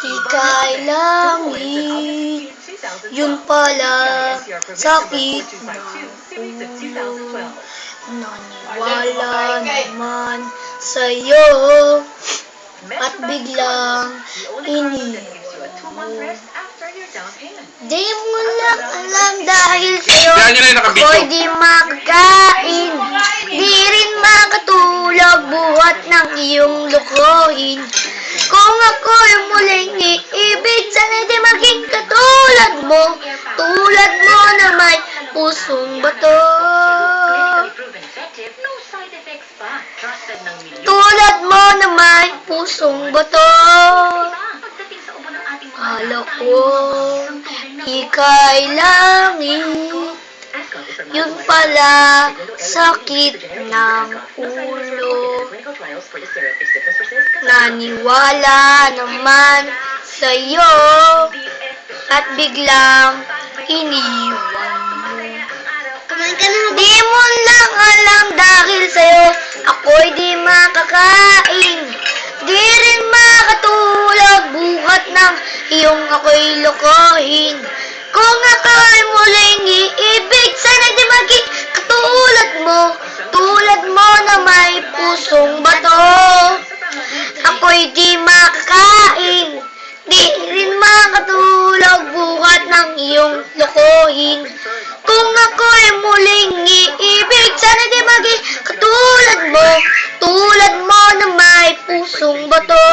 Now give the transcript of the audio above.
Ika'y langit, yun pala, sakit ng ulo. Naniwala naman sa'yo, at biglang iniwan mo. Di mo lang alam dahil sa'yo, ako'y di makakain. Di rin makatulog buhat ng iyong lukuhin. Kung ako'y muling iibig, sana'y di maging katulad mo. Tulad mo na may pusong bato. Tulad mo na may pusong bato. Akala ko ika'y langit, yun pala sakit ng ulo. Naniwala naman sa'yo, at biglang iniwan mo. Di mo lang alam dahil sa'yo, ako'y di makakain. Di rin makatulog buhat ng iyong ako'y lokohin. Kung ako'y muling iibig, sana di maging katulad mo. Tulad mo na may pusong bato. Ako'y di makakain. Di rin makatulog buhat ng iyong lokohin. Kung ako'y muling iibig, sana di maging katulad mo. Tulad mo na may pusong bato.